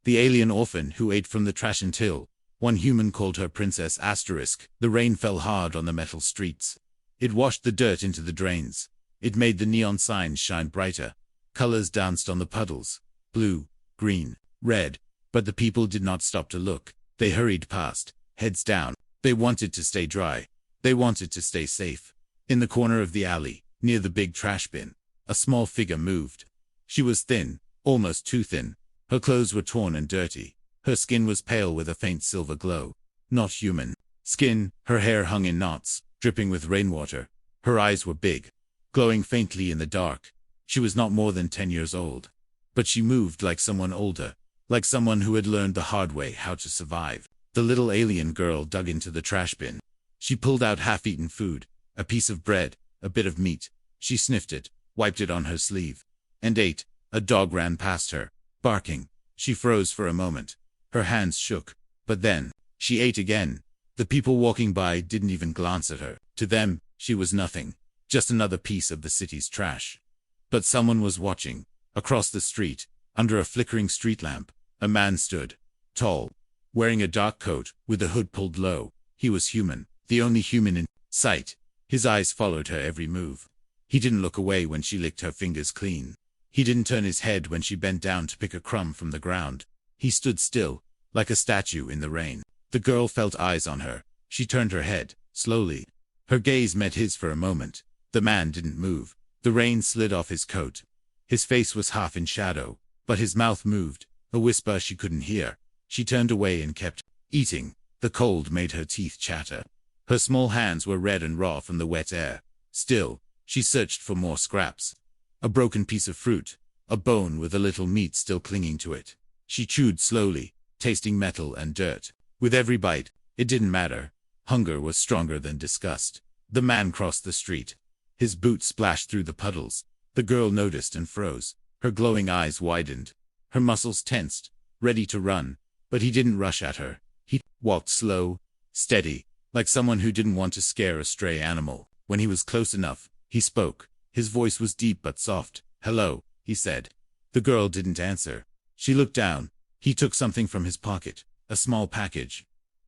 The alien orphan who ate from the trash until one human called her Princess *. The rain fell hard on the metal streets. It washed the dirt into the drains. It made the neon signs shine brighter. Colors danced on the puddles. Blue, green, red. But the people did not stop to look. They hurried past, heads down. They wanted to stay dry. They wanted to stay safe. In the corner of the alley, near the big trash bin, a small figure moved. She was thin, almost too thin. Her clothes were torn and dirty. Her skin was pale with a faint silver glow. Not human skin. Her hair hung in knots, dripping with rainwater. Her eyes were big, glowing faintly in the dark. She was not more than 10 years old. But she moved like someone older, like someone who had learned the hard way how to survive. The little alien girl dug into the trash bin. She pulled out half-eaten food, a piece of bread, a bit of meat. She sniffed it, wiped it on her sleeve, and ate. A dog ran past her, barking. She froze for a moment. Her hands shook. But then, she ate again. The people walking by didn't even glance at her. To them, she was nothing. Just another piece of the city's trash. But someone was watching. Across the street, under a flickering street lamp, a man stood. Tall. Wearing a dark coat, with the hood pulled low. He was human. The only human in sight. His eyes followed her every move. He didn't look away when she licked her fingers clean. He didn't turn his head when she bent down to pick a crumb from the ground. He stood still, like a statue in the rain. The girl felt eyes on her. She turned her head, slowly. Her gaze met his for a moment. The man didn't move. The rain slid off his coat. His face was half in shadow, but his mouth moved, a whisper she couldn't hear. She turned away and kept eating. The cold made her teeth chatter. Her small hands were red and raw from the wet air. Still, she searched for more scraps. A broken piece of fruit, a bone with a little meat still clinging to it. She chewed slowly, tasting metal and dirt. With every bite, it didn't matter. Hunger was stronger than disgust. The man crossed the street. His boots splashed through the puddles. The girl noticed and froze. Her glowing eyes widened. Her muscles tensed, ready to run. But he didn't rush at her. He walked slow, steady, like someone who didn't want to scare a stray animal. When he was close enough, he spoke. His voice was deep but soft. "Hello," he said. The girl didn't answer. She looked down. He took something from his pocket, a small package.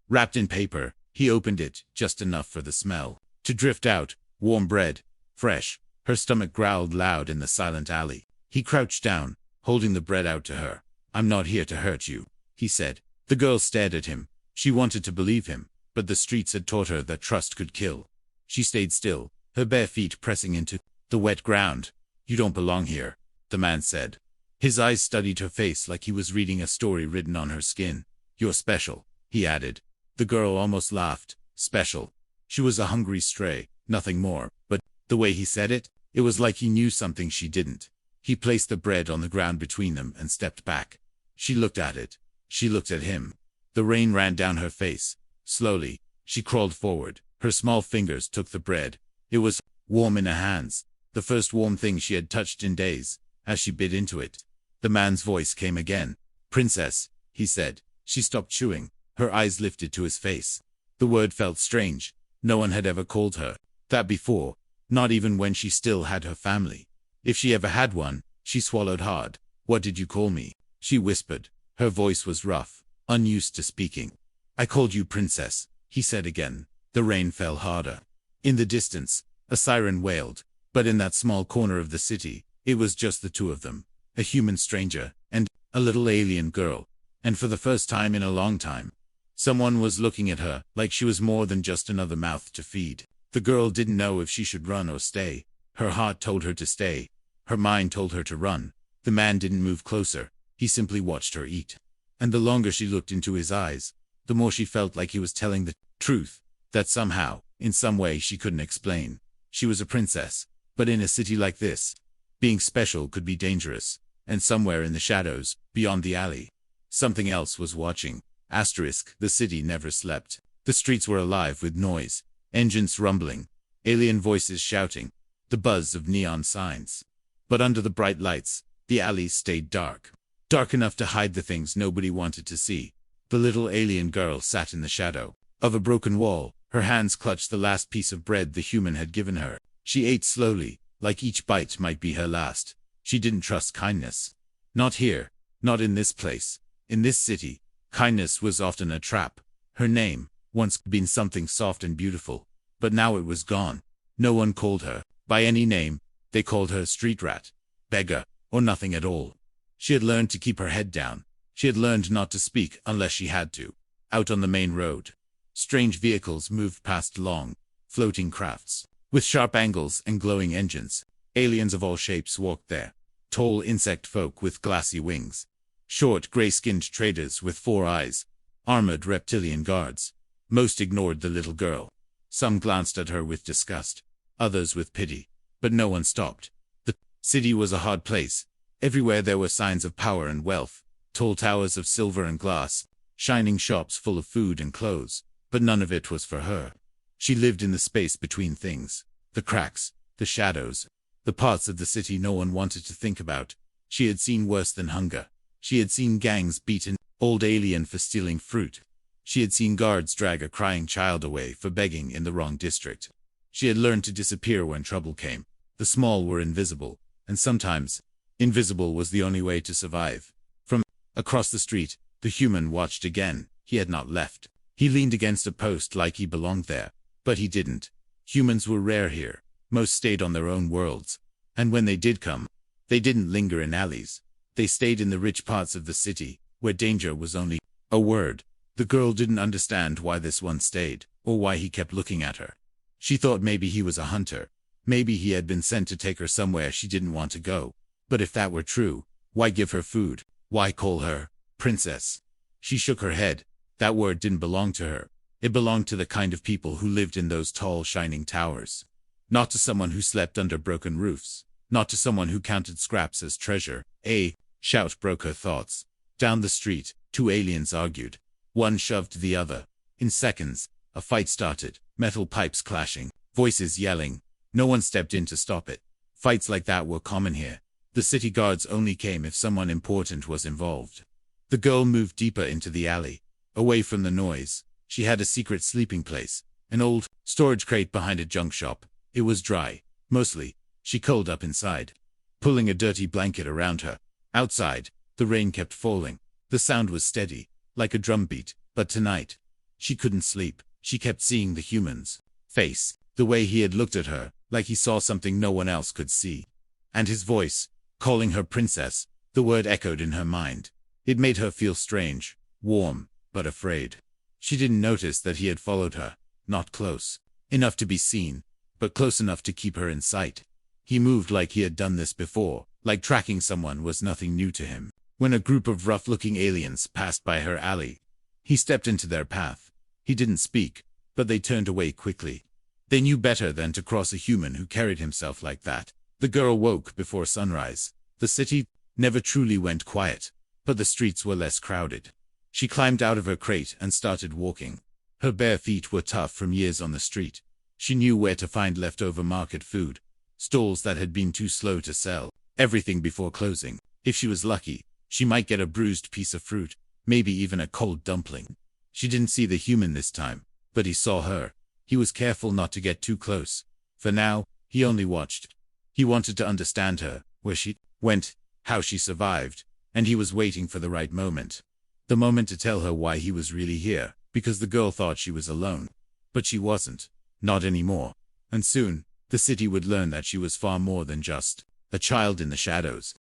Wrapped in paper, he opened it, just enough for the smell to drift out. Warm bread, fresh. Her stomach growled loud in the silent alley. He crouched down, holding the bread out to her. "I'm not here to hurt you," he said. The girl stared at him. She wanted to believe him, but the streets had taught her that trust could kill. She stayed still, her bare feet pressing into the wet ground. "You don't belong here," the man said. His eyes studied her face like he was reading a story written on her skin. "You're special," he added. The girl almost laughed. Special. She was a hungry stray, nothing more. But the way he said it, it was like he knew something she didn't. He placed the bread on the ground between them and stepped back. She looked at it. She looked at him. The rain ran down her face. Slowly, she crawled forward. Her small fingers took the bread. It was warm in her hands, the first warm thing she had touched in days. As she bit into it, the man's voice came again. "Princess," he said. She stopped chewing. Her eyes lifted to his face. The word felt strange. No one had ever called her that before, not even when she still had her family. If she ever had one, she swallowed hard. "What did you call me?" she whispered. Her voice was rough, unused to speaking. "I called you princess," he said again. The rain fell harder. In the distance, a siren wailed. But in that small corner of the city, it was just the two of them. A human stranger, and a little alien girl. And for the first time in a long time, someone was looking at her like she was more than just another mouth to feed. The girl didn't know if she should run or stay. Her heart told her to stay. Her mind told her to run. The man didn't move closer. He simply watched her eat. And the longer she looked into his eyes, the more she felt like he was telling the truth, that somehow, in some way she couldn't explain. She was a princess, but in a city like this, being special could be dangerous. And somewhere in the shadows, beyond the alley, something else was watching. The city never slept. The streets were alive with noise, engines rumbling, alien voices shouting, the buzz of neon signs. But under the bright lights, the alley stayed dark. Dark enough to hide the things nobody wanted to see. The little alien girl sat in the shadow of a broken wall. Her hands clutched the last piece of bread the human had given her. She ate slowly, like each bite might be her last. She didn't trust kindness. Not here, not in this place. In this city, kindness was often a trap. Her name, once been something soft and beautiful, but now it was gone. No one called her by any name. They called her street rat, beggar, or nothing at all. She had learned to keep her head down. She had learned not to speak unless she had to. Out on the main road, strange vehicles moved past long, floating crafts. With sharp angles and glowing engines, aliens of all shapes walked there. Tall insect folk with glassy wings. Short, gray-skinned traders with 4 eyes. Armored reptilian guards. Most ignored the little girl. Some glanced at her with disgust. Others with pity. But no one stopped. The city was a hard place. Everywhere there were signs of power and wealth. Tall towers of silver and glass. Shining shops full of food and clothes. But none of it was for her. She lived in the space between things. The cracks. The shadows. The parts of the city no one wanted to think about. She had seen worse than hunger. She had seen gangs beat an old alien for stealing fruit. She had seen guards drag a crying child away for begging in the wrong district. She had learned to disappear when trouble came. The small were invisible, and sometimes, invisible was the only way to survive. From across the street, the human watched again. He had not left. He leaned against a post like he belonged there, but he didn't. Humans were rare here. Most stayed on their own worlds, and when they did come, they didn't linger in alleys. They stayed in the rich parts of the city, where danger was only a word. The girl didn't understand why this one stayed, or why he kept looking at her. She thought maybe he was a hunter. Maybe he had been sent to take her somewhere she didn't want to go. But if that were true, why give her food? Why call her princess? She shook her head. That word didn't belong to her. It belonged to the kind of people who lived in those tall, shining towers. Not to someone who slept under broken roofs. Not to someone who counted scraps as treasure. A shout broke her thoughts. Down the street, 2 aliens argued. One shoved the other. In seconds, a fight started. Metal pipes clashing. Voices yelling. No one stepped in to stop it. Fights like that were common here. The city guards only came if someone important was involved. The girl moved deeper into the alley. Away from the noise. She had a secret sleeping place. An old storage crate behind a junk shop. It was dry. Mostly. She curled up inside, pulling a dirty blanket around her. Outside, the rain kept falling. The sound was steady, like a drum beat. But tonight, she couldn't sleep. She kept seeing the human's face, the way he had looked at her, like he saw something no one else could see. And his voice, calling her princess, the word echoed in her mind. It made her feel strange, warm, but afraid. She didn't notice that he had followed her, not close enough to be seen, but close enough to keep her in sight. He moved like he had done this before, like tracking someone was nothing new to him. When a group of rough-looking aliens passed by her alley, he stepped into their path. He didn't speak, but they turned away quickly. They knew better than to cross a human who carried himself like that. The girl woke before sunrise. The city never truly went quiet, but the streets were less crowded. She climbed out of her crate and started walking. Her bare feet were tough from years on the street. She knew where to find leftover market food, stalls that had been too slow to sell, everything before closing. If she was lucky, she might get a bruised piece of fruit, maybe even a cold dumpling. She didn't see the human this time, but he saw her. He was careful not to get too close. For now, he only watched. He wanted to understand her, where she went, how she survived, and he was waiting for the right moment. The moment to tell her why he was really here, because the girl thought she was alone. But she wasn't. Not anymore. And soon, the city would learn that she was far more than just a child in the shadows.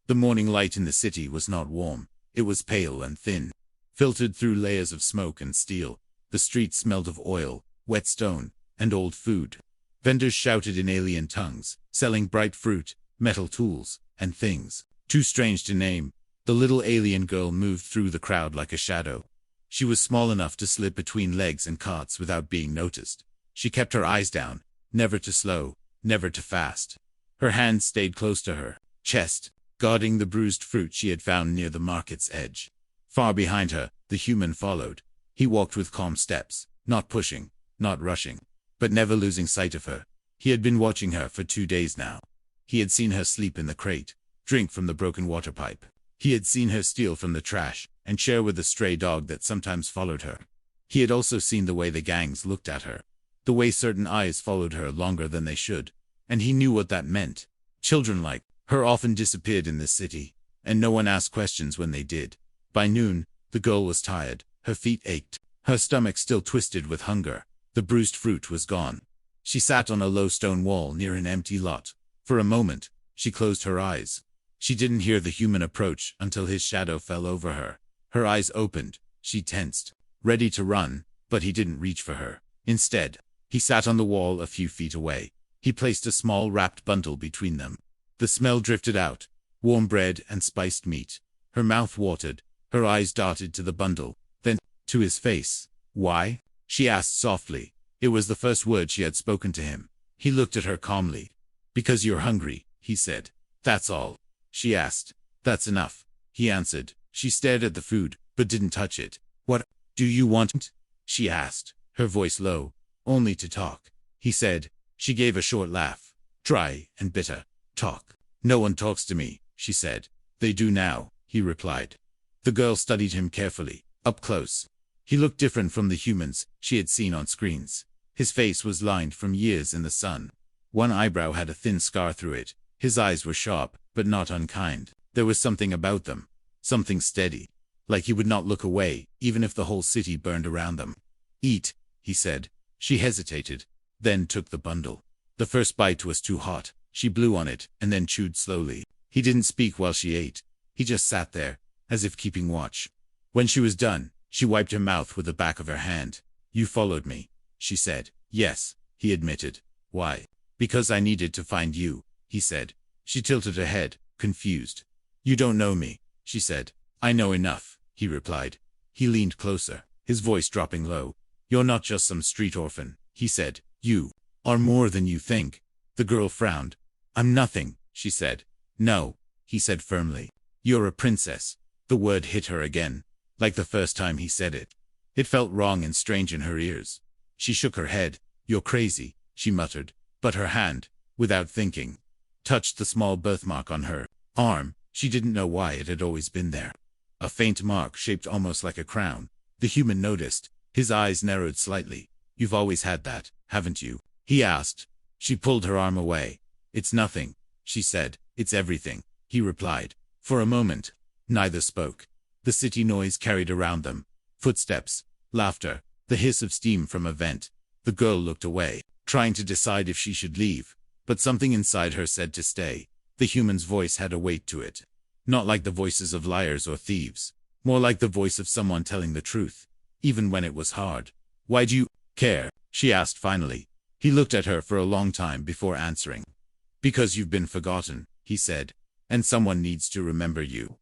The morning light in the city was not warm. It was pale and thin, filtered through layers of smoke and steel. The streets smelled of oil, wet stone, and old food. Vendors shouted in alien tongues, selling bright fruit, metal tools, and things too strange to name. The little alien girl moved through the crowd like a shadow. She was small enough to slip between legs and carts without being noticed. She kept her eyes down, never too slow, never too fast. Her hands stayed close to her chest, guarding the bruised fruit she had found near the market's edge. Far behind her, the human followed. He walked with calm steps, not pushing, not rushing, but never losing sight of her. He had been watching her for 2 days now. He had seen her sleep in the crate, drink from the broken water pipe. He had seen her steal from the trash and share with the stray dog that sometimes followed her. He had also seen the way the gangs looked at her, the way certain eyes followed her longer than they should, and he knew what that meant. Children like her often disappeared in this city, and no one asked questions when they did. By noon, the girl was tired. Her feet ached. Her stomach still twisted with hunger. The bruised fruit was gone. She sat on a low stone wall near an empty lot. For a moment, she closed her eyes. She didn't hear the human approach until his shadow fell over her. Her eyes opened. She tensed, ready to run, but he didn't reach for her. Instead, he sat on the wall a few feet away. He placed a small wrapped bundle between them. The smell drifted out, warm bread and spiced meat. Her mouth watered. Her eyes darted to the bundle, then to his face. "Why?" she asked softly. It was the first word she had spoken to him. He looked at her calmly. "Because you're hungry," he said. "That's all." She asked. "That's enough," he answered. She stared at the food, but didn't touch it. "What do you want?" she asked, her voice low. "Only to talk," he said. She gave a short laugh, dry and bitter. "Talk? No one talks to me," she said. "They do now," he replied. The girl studied him carefully, up close. He looked different from the humans she had seen on screens. His face was lined from years in the sun. One eyebrow had a thin scar through it. His eyes were sharp, but not unkind. There was something about them, something steady, like he would not look away, even if the whole city burned around them. "Eat," he said. She hesitated, then took the bundle. The first bite was too hot. She blew on it, and then chewed slowly. He didn't speak while she ate. He just sat there, as if keeping watch. When she was done, she wiped her mouth with the back of her hand. "You followed me," she said. "Yes," he admitted. "Why?" "Because I needed to find you," he said. She tilted her head, confused. "You don't know me," she said. "I know enough," he replied. He leaned closer, his voice dropping low. "You're not just some street orphan," he said. "You are more than you think." The girl frowned. "I'm nothing," she said. "No," he said firmly. "You're a princess." The word hit her again, like the first time he said it. It felt wrong and strange in her ears. She shook her head. "You're crazy," she muttered. But her hand, without thinking, touched the small birthmark on her arm. She didn't know why it had always been there. A faint mark shaped almost like a crown. The human noticed. His eyes narrowed slightly. "You've always had that, haven't you?" he asked. She pulled her arm away. "It's nothing," she said. "It's everything," he replied. For a moment, neither spoke. The city noise carried around them. Footsteps, laughter, the hiss of steam from a vent. The girl looked away, trying to decide if she should leave, but something inside her said to stay. The human's voice had a weight to it. Not like the voices of liars or thieves. More like the voice of someone telling the truth, even when it was hard. "Why do you care?" she asked finally. He looked at her for a long time before answering. "Because you've been forgotten," he said, "and someone needs to remember you."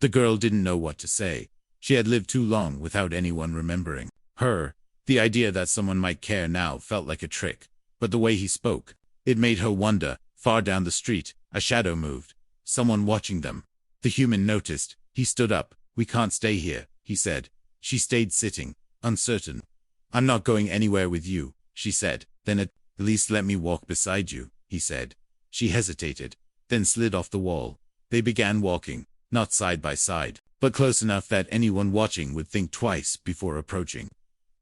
The girl didn't know what to say. She had lived too long without anyone remembering her. The idea that someone might care now felt like a trick. But the way he spoke, it made her wonder. Far down the street, a shadow moved. Someone watching them. The human noticed. He stood up. "We can't stay here," he said. She stayed sitting, uncertain. "I'm not going anywhere with you," she said. "Then at least let me walk beside you," he said. She hesitated, then slid off the wall. They began walking, not side by side, but close enough that anyone watching would think twice before approaching.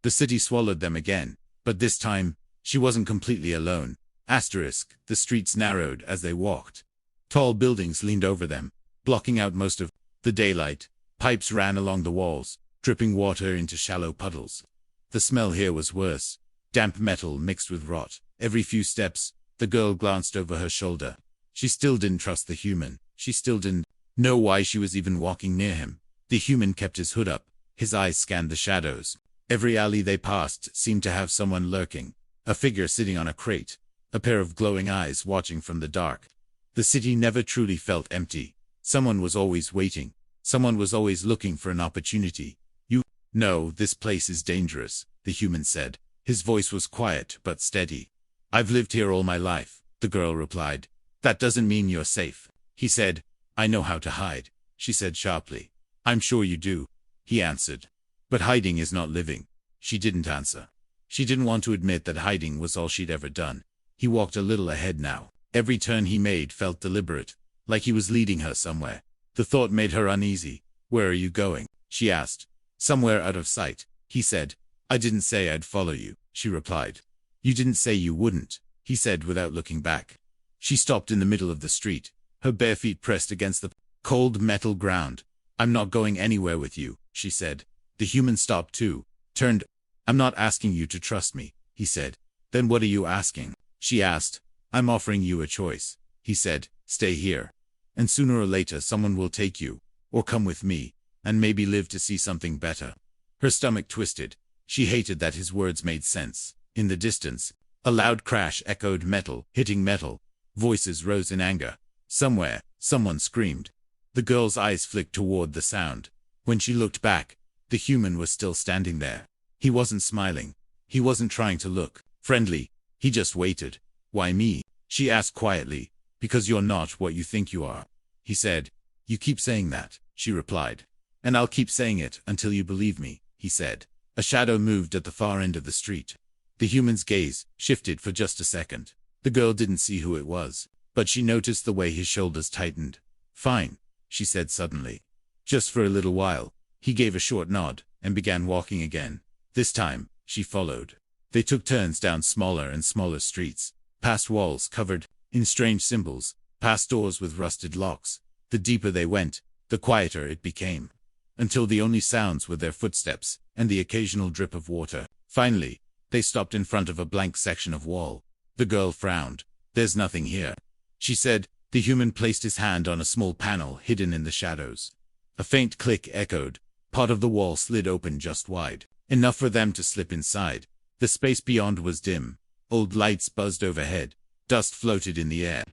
The city swallowed them again, but this time, she wasn't completely alone. The streets narrowed as they walked. Tall buildings leaned over them, blocking out most of the daylight. Pipes ran along the walls, dripping water into shallow puddles. The smell here was worse. Damp metal mixed with rot. Every few steps, the girl glanced over her shoulder. She still didn't trust the human. She still didn't know why she was even walking near him. The human kept his hood up. His eyes scanned the shadows. Every alley they passed seemed to have someone lurking. A figure sitting on a crate. A pair of glowing eyes watching from the dark. The city never truly felt empty. Someone was always waiting. Someone was always looking for an opportunity. "You know, this place is dangerous," the human said. His voice was quiet but steady. "I've lived here all my life," the girl replied. "That doesn't mean you're safe," he said. "I know how to hide," she said sharply. "I'm sure you do," he answered. "But hiding is not living." She didn't answer. She didn't want to admit that hiding was all she'd ever done. He walked a little ahead now. Every turn he made felt deliberate, like he was leading her somewhere. The thought made her uneasy. "Where are you going?" she asked. "Somewhere out of sight," he said. "I didn't say I'd follow you," she replied. "You didn't say you wouldn't," he said without looking back. She stopped in the middle of the street, her bare feet pressed against the cold metal ground. I'm not going anywhere with you, she said. The human stopped too, turned. I'm not asking you to trust me, he said. Then what are you asking? She asked. I'm offering you a choice, he said. Stay here. And sooner or later someone will take you, or come with me, and maybe live to see something better. Her stomach twisted. She hated that his words made sense. In the distance, a loud crash echoed, metal hitting metal. Voices rose in anger. Somewhere, someone screamed. The girl's eyes flicked toward the sound. When she looked back, the human was still standing there. He wasn't smiling. He wasn't trying to look friendly. He just waited. Why me? She asked quietly. Because you're not what you think you are, he said. You keep saying that, she replied. And I'll keep saying it until you believe me, he said. A shadow moved at the far end of the street. The human's gaze shifted for just a second. The girl didn't see who it was, but she noticed the way his shoulders tightened. Fine, she said suddenly. Just for a little while. He gave a short nod and began walking again. This time, she followed. They took turns down smaller and smaller streets, past walls covered in strange symbols, past doors with rusted locks. The deeper they went, the quieter it became, until the only sounds were their footsteps and the occasional drip of water. Finally, they stopped in front of a blank section of wall. The girl frowned. There's nothing here, she said. The human placed his hand on a small panel hidden in the shadows. A faint click echoed. Part of the wall slid open just wide, enough for them to slip inside. The space beyond was dim. Old lights buzzed overhead. Dust floated in the air.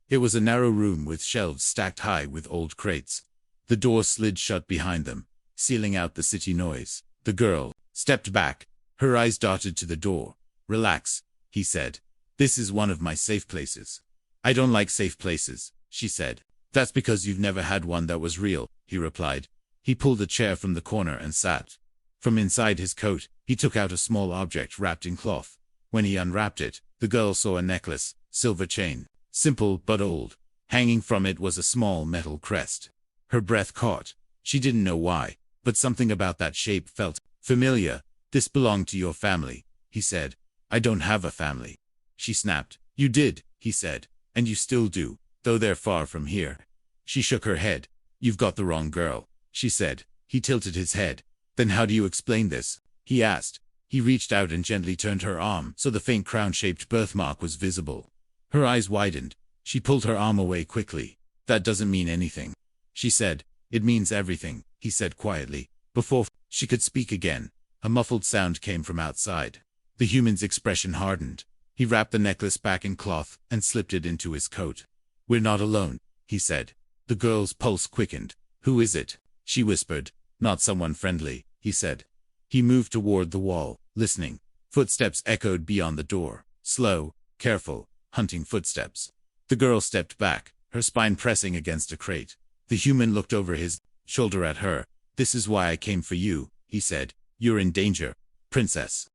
It was a narrow room with shelves stacked high with old crates. The door slid shut behind them, sealing out the city noise. The girl stepped back. Her eyes darted to the door. Relax, he said. This is one of my safe places. I don't like safe places, she said. That's because you've never had one that was real, he replied. He pulled a chair from the corner and sat. From inside his coat, he took out a small object wrapped in cloth. When he unwrapped it, the girl saw a necklace, silver chain, simple but old. Hanging from it was a small metal crest. Her breath caught. She didn't know why, but something about that shape felt familiar. This belonged to your family, he said. I don't have a family. She snapped. You did, he said, and you still do, though they're far from here. She shook her head. You've got the wrong girl, she said. He tilted his head. Then how do you explain this? He asked. He reached out and gently turned her arm so the faint crown-shaped birthmark was visible. Her eyes widened. She pulled her arm away quickly. That doesn't mean anything, she said. It means everything, he said quietly. Before she could speak again, a muffled sound came from outside. The human's expression hardened. He wrapped the necklace back in cloth and slipped it into his coat. We're not alone, he said. The girl's pulse quickened. Who is it? She whispered. Not someone friendly, he said. He moved toward the wall, listening. Footsteps echoed beyond the door. Slow, careful, hunting footsteps. The girl stepped back, her spine pressing against a crate. The human looked over his shoulder at her. This is why I came for you, he said. You're in danger, princess.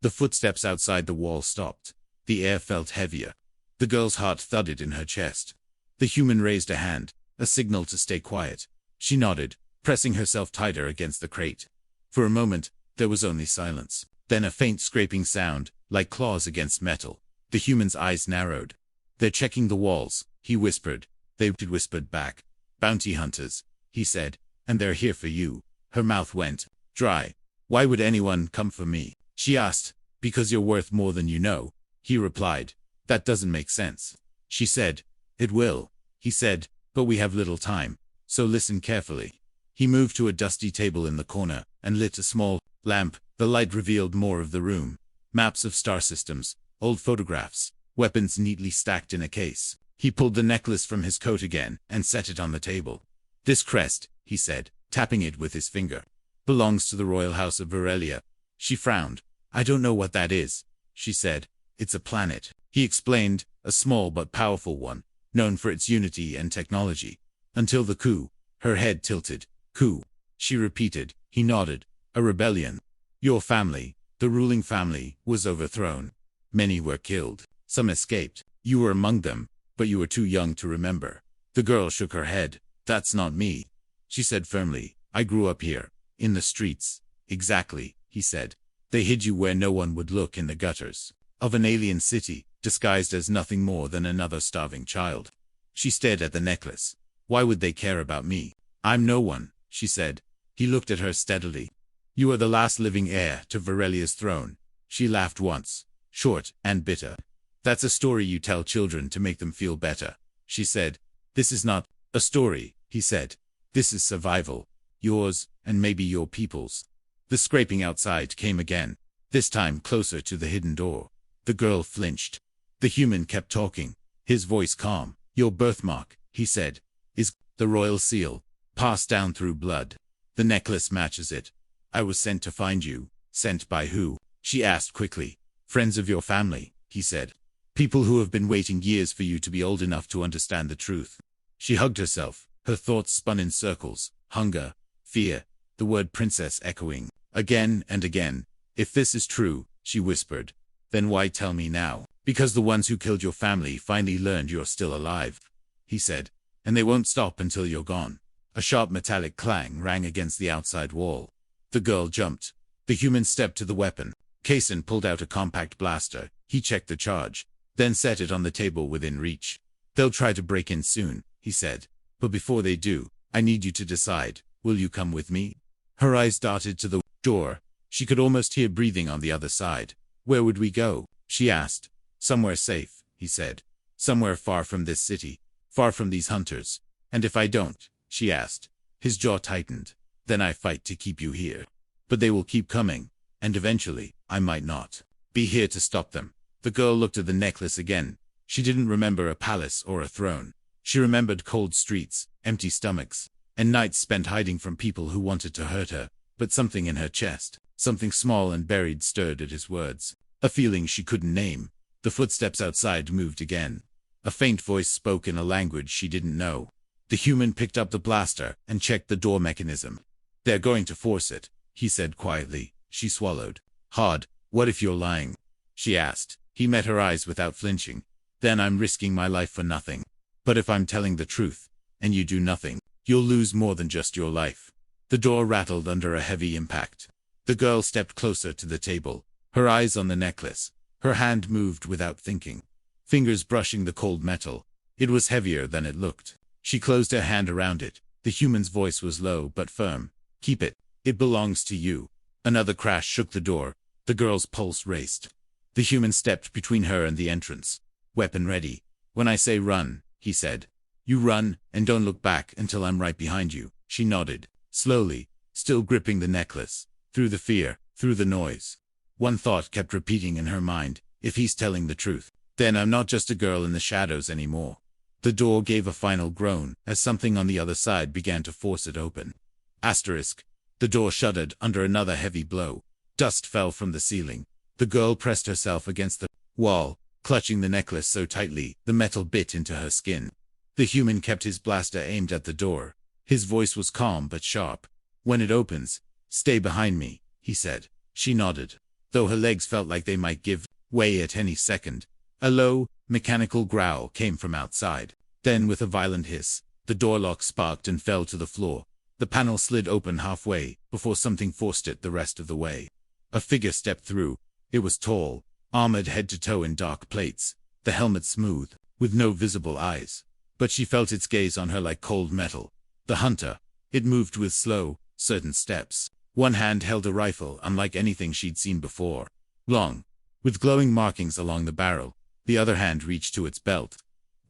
The footsteps outside the wall stopped. The air felt heavier. The girl's heart thudded in her chest. The human raised a hand, a signal to stay quiet. She nodded, pressing herself tighter against the crate. For a moment, there was only silence. Then a faint scraping sound, like claws against metal. The human's eyes narrowed. They're checking the walls, he whispered. They whispered back. Bounty hunters, he said, and they're here for you. Her mouth went dry. Why would anyone come for me? She asked. Because you're worth more than you know, he replied. That doesn't make sense. She said. It will, he said, but we have little time, so listen carefully. He moved to a dusty table in the corner and lit a small lamp. The light revealed more of the room. Maps of star systems, old photographs, weapons neatly stacked in a case. He pulled the necklace from his coat again and set it on the table. This crest, he said, tapping it with his finger, belongs to the royal house of Varelia. She frowned. I don't know what that is, she said. It's a planet, he explained, a small but powerful one, known for its unity and technology. Until the coup. Her head tilted. Coup, she repeated. He nodded. A rebellion. Your family, the ruling family, was overthrown. Many were killed. Some escaped. You were among them, but you were too young to remember. The girl shook her head. That's not me, she said firmly. I grew up here, in the streets. Exactly, he said. They hid you where no one would look, in the gutters of an alien city, disguised as nothing more than another starving child. She stared at the necklace. Why would they care about me? I'm no one, she said. He looked at her steadily. You are the last living heir to Varelia's throne. She laughed once, short and bitter. That's a story you tell children to make them feel better, she said. This is not a story, he said. This is survival. Yours, and maybe your people's. The scraping outside came again, this time closer to the hidden door. The girl flinched. The human kept talking, his voice calm. Your birthmark, he said, is the royal seal, passed down through blood. The necklace matches it. I was sent to find you. Sent by who? She asked quickly. Friends of your family, he said. People who have been waiting years for you to be old enough to understand the truth. She hugged herself. Her thoughts spun in circles. Hunger, fear, the word princess echoing, again and again. If this is true, she whispered, then why tell me now? Because the ones who killed your family finally learned you're still alive, he said, and they won't stop until you're gone. A sharp metallic clang rang against the outside wall. The girl jumped. The human stepped to the weapon. Kaysen pulled out a compact blaster. He checked the charge, then set it on the table within reach. They'll try to break in soon, he said. But before they do, I need you to decide. Will you come with me? Her eyes darted to the door. She could almost hear breathing on the other side. Where would we go? She asked. Somewhere safe, he said. Somewhere far from this city. Far from these hunters. And if I don't? She asked. His jaw tightened. Then I fight to keep you here. But they will keep coming. And eventually, I might not be here to stop them. The girl looked at the necklace again. She didn't remember a palace or a throne. She remembered cold streets, empty stomachs, and nights spent hiding from people who wanted to hurt her. But something in her chest, something small and buried, stirred at his words. A feeling she couldn't name. The footsteps outside moved again. A faint voice spoke in a language she didn't know. The human picked up the blaster and checked the door mechanism. They're going to force it, he said quietly. She swallowed hard. What if you're lying? She asked. He met her eyes without flinching. Then I'm risking my life for nothing. But if I'm telling the truth, and you do nothing, you'll lose more than just your life. The door rattled under a heavy impact. The girl stepped closer to the table, her eyes on the necklace. Her hand moved without thinking, fingers brushing the cold metal. It was heavier than it looked. She closed her hand around it. The human's voice was low but firm. Keep it. It belongs to you. Another crash shook the door. The girl's pulse raced. The human stepped between her and the entrance. Weapon ready. When I say run, he said. You run, and don't look back until I'm right behind you. She nodded, slowly, still gripping the necklace. Through the fear, through the noise. One thought kept repeating in her mind. If he's telling the truth, then I'm not just a girl in the shadows anymore. The door gave a final groan as something on the other side began to force it open. Asterisk. The door shuddered under another heavy blow. Dust fell from the ceiling. The girl pressed herself against the wall, clutching the necklace so tightly the metal bit into her skin. The human kept his blaster aimed at the door. His voice was calm but sharp. When it opens, stay behind me, he said. She nodded, though her legs felt like they might give way at any second. A low, mechanical growl came from outside. Then with a violent hiss, the door lock sparked and fell to the floor. The panel slid open halfway, before something forced it the rest of the way. A figure stepped through. It was tall, armored head to toe in dark plates, the helmet smooth, with no visible eyes. But she felt its gaze on her like cold metal. The hunter. It moved with slow, certain steps. One hand held a rifle unlike anything she'd seen before. Long, with glowing markings along the barrel. The other hand reached to its belt,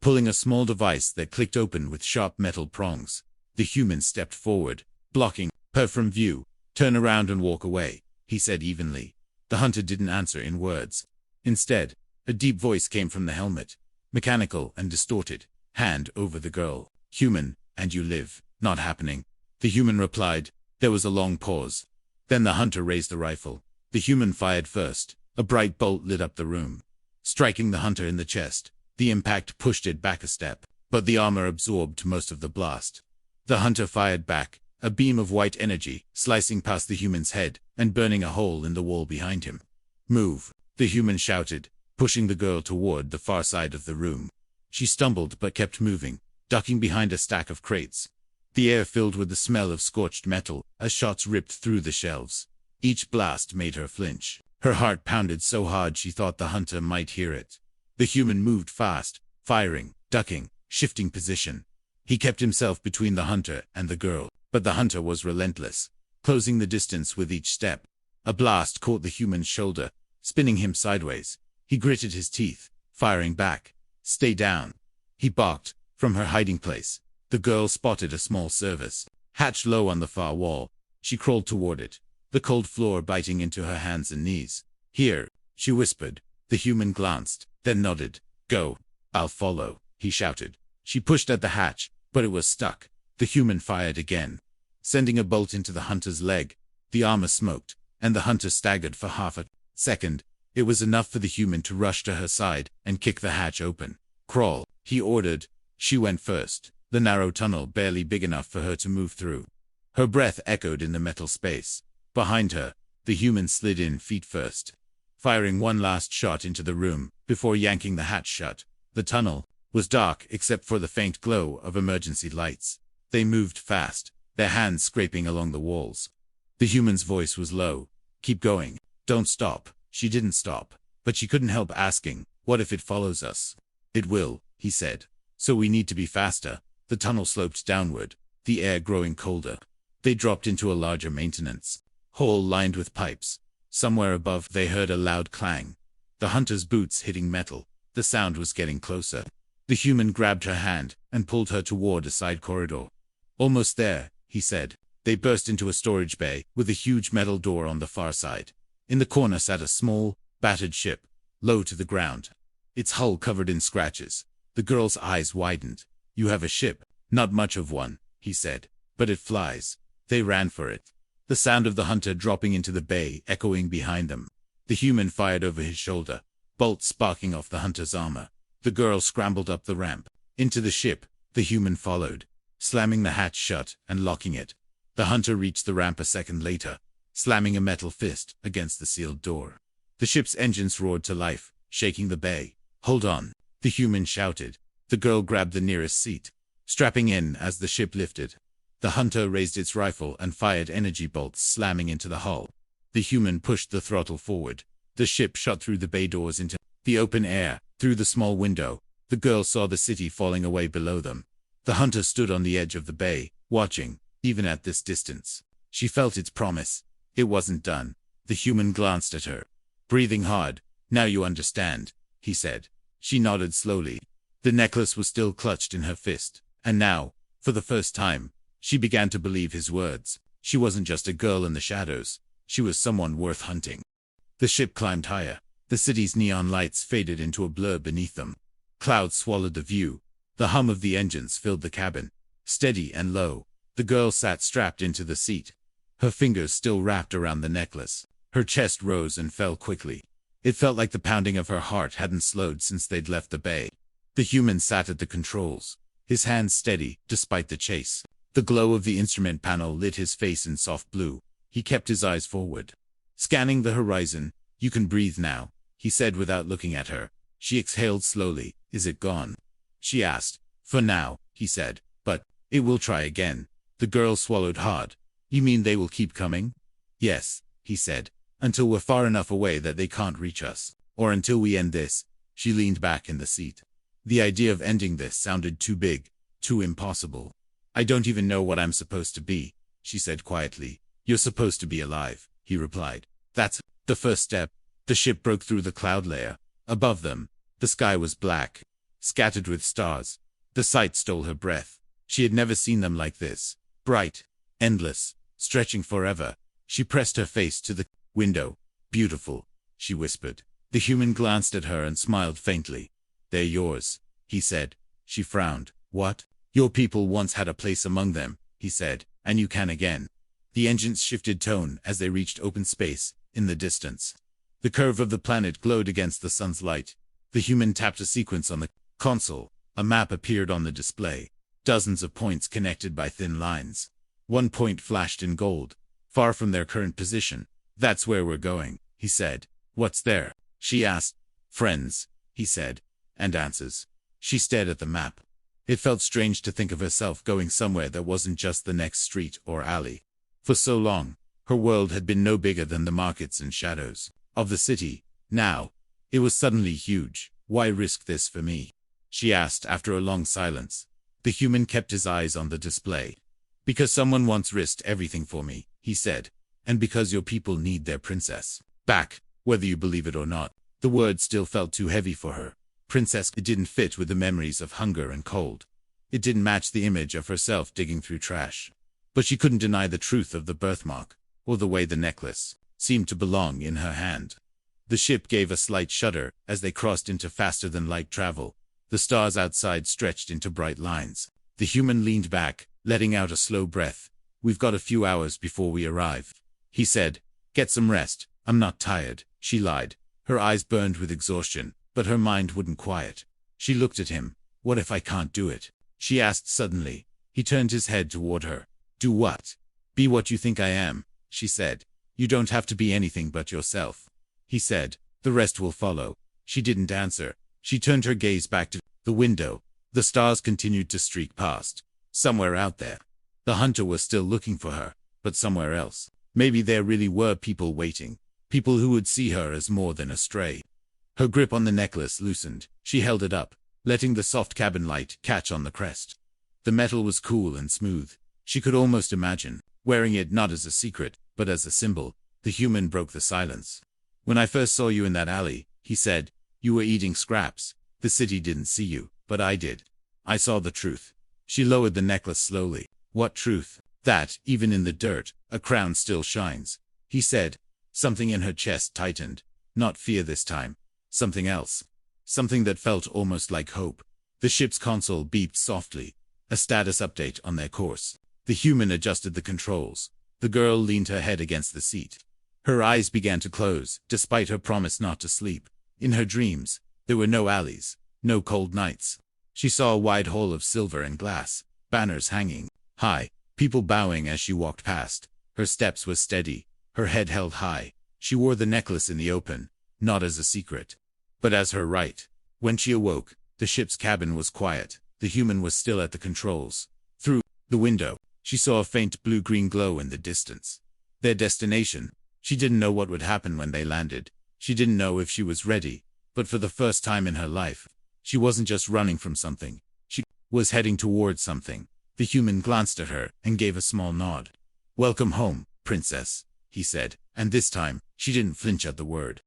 pulling a small device that clicked open with sharp metal prongs. The human stepped forward, blocking her from view. Turn around and walk away, he said evenly. The hunter didn't answer in words. Instead, a deep voice came from the helmet, mechanical and distorted. Hand over the girl. Human, and you live. Not happening. The human replied. There was a long pause. Then the hunter raised the rifle. The human fired first. A bright bolt lit up the room, striking the hunter in the chest. The impact pushed it back a step, but the armor absorbed most of the blast. The hunter fired back, a beam of white energy, slicing past the human's head and burning a hole in the wall behind him. Move, the human shouted, pushing the girl toward the far side of the room. She stumbled but kept moving, ducking behind a stack of crates. The air filled with the smell of scorched metal as shots ripped through the shelves. Each blast made her flinch. Her heart pounded so hard she thought the hunter might hear it. The human moved fast, firing, ducking, shifting position. He kept himself between the hunter and the girl. But the hunter was relentless, closing the distance with each step. A blast caught the human's shoulder, spinning him sideways. He gritted his teeth, firing back. "Stay down," he barked, from her hiding place. The girl spotted a small service hatch low on the far wall. She crawled toward it, the cold floor biting into her hands and knees. "Here," she whispered. The human glanced, then nodded. "Go. I'll follow," he shouted. She pushed at the hatch, but it was stuck. The human fired again, sending a bolt into the hunter's leg. The armor smoked, and the hunter staggered for half a second. It was enough for the human to rush to her side and kick the hatch open. "Crawl," he ordered. She went first, the narrow tunnel barely big enough for her to move through. Her breath echoed in the metal space. Behind her, the human slid in feet first, firing one last shot into the room before yanking the hatch shut. The tunnel was dark except for the faint glow of emergency lights. They moved fast, their hands scraping along the walls. The human's voice was low. "Keep going. Don't stop." She didn't stop, but she couldn't help asking, "What if it follows us?" "It will," he said. "So we need to be faster." The tunnel sloped downward, the air growing colder. They dropped into a larger maintenance hole lined with pipes. Somewhere above they heard a loud clang. The hunter's boots hitting metal. The sound was getting closer. The human grabbed her hand and pulled her toward a side corridor. "Almost there," he said. They burst into a storage bay with a huge metal door on the far side. In the corner sat a small, battered ship, low to the ground, its hull covered in scratches. The girl's eyes widened. "You have a ship." "Not much of one," he said. "But it flies." They ran for it, the sound of the hunter dropping into the bay echoing behind them. The human fired over his shoulder, bolts sparking off the hunter's armor. The girl scrambled up the ramp. Into the ship, the human followed, slamming the hatch shut and locking it. The hunter reached the ramp a second later, slamming a metal fist against the sealed door. The ship's engines roared to life, shaking the bay. "Hold on," the human shouted. The girl grabbed the nearest seat, strapping in as the ship lifted. The hunter raised its rifle and fired energy bolts slamming into the hull. The human pushed the throttle forward. The ship shot through the bay doors into the open air. Through the small window, the girl saw the city falling away below them. The hunter stood on the edge of the bay, watching, even at this distance. She felt its promise. It wasn't done. The human glanced at her, breathing hard. "Now you understand," he said. She nodded slowly. The necklace was still clutched in her fist, and now, for the first time, she began to believe his words. She wasn't just a girl in the shadows. She was someone worth hunting. The ship climbed higher. The city's neon lights faded into a blur beneath them. Clouds swallowed the view. The hum of the engines filled the cabin, steady and low. The girl sat strapped into the seat, her fingers still wrapped around the necklace. Her chest rose and fell quickly. It felt like the pounding of her heart hadn't slowed since they'd left the bay. The human sat at the controls, his hands steady, despite the chase. The glow of the instrument panel lit his face in soft blue. He kept his eyes forward, scanning the horizon. "You can breathe now," he said without looking at her. She exhaled slowly. "Is it gone?" she asked. "For now," he said. "But it will try again." The girl swallowed hard. "You mean they will keep coming?" "Yes," he said. "Until we're far enough away that they can't reach us. Or until we end this." She leaned back in the seat. The idea of ending this sounded too big, too impossible. "I don't even know what I'm supposed to be," she said quietly. "You're supposed to be alive," he replied. "That's the first step." The ship broke through the cloud layer. Above them, the sky was black, scattered with stars. The sight stole her breath. She had never seen them like this. Bright, endless, stretching forever. She pressed her face to the window. "Beautiful," she whispered. The human glanced at her and smiled faintly. "They're yours," he said. She frowned. "What?" "Your people once had a place among them," he said, "and you can again." The engines shifted tone as they reached open space in the distance. The curve of the planet glowed against the sun's light. The human tapped a sequence on the console. A map appeared on the display. Dozens of points connected by thin lines. One point flashed in gold, far from their current position. "That's where we're going," he said. "What's there?" she asked. "Friends," he said. "And answers." She stared at the map. It felt strange to think of herself going somewhere that wasn't just the next street or alley. For so long, her world had been no bigger than the markets and shadows of the city. Now, it was suddenly huge. "Why risk this for me?" she asked after a long silence. The human kept his eyes on the display. Because someone once risked everything for me, he said. And because your people need their princess back, whether you believe it or not. The word still felt too heavy for her. Princess, it didn't fit with the memories of hunger and cold. It didn't match the image of herself digging through trash. But she couldn't deny the truth of the birthmark, or the way the necklace seemed to belong in her hand. The ship gave a slight shudder as they crossed into faster-than-light travel. The stars outside stretched into bright lines. The human leaned back, letting out a slow breath. We've got a few hours before we arrive, he said. Get some rest. I'm not tired, she lied. Her eyes burned with exhaustion, but her mind wouldn't quiet. She looked at him. What if I can't do it? She asked suddenly. He turned his head toward her. Do what? Be what you think I am, she said. You don't have to be anything but yourself, he said. The rest will follow. She didn't answer. She turned her gaze back to the window. The stars continued to streak past. Somewhere out there. The hunter was still looking for her, but somewhere else. Maybe there really were people waiting. People who would see her as more than a stray. Her grip on the necklace loosened. She held it up, letting the soft cabin light catch on the crest. The metal was cool and smooth. She could almost imagine wearing it not as a secret, but as a symbol. The human broke the silence. When I first saw you in that alley, he said, you were eating scraps. The city didn't see you, but I did. I saw the truth. She lowered the necklace slowly. What truth? That, even in the dirt, a crown still shines, he said. Something in her chest tightened. Not fear this time. Something else. Something that felt almost like hope. The ship's console beeped softly. A status update on their course. The human adjusted the controls. The girl leaned her head against the seat. Her eyes began to close, despite her promise not to sleep. In her dreams, there were no alleys, no cold nights. She saw a wide hall of silver and glass, banners hanging high, people bowing as she walked past. Her steps were steady, her head held high. She wore the necklace in the open, not as a secret, but as her right. When she awoke, the ship's cabin was quiet. The human was still at the controls. Through the window, she saw a faint blue-green glow in the distance. Their destination. She didn't know what would happen when they landed. She didn't know if she was ready, but for the first time in her life, she wasn't just running from something. She was heading towards something. The human glanced at her and gave a small nod. Welcome home, princess, he said, and this time, she didn't flinch at the word.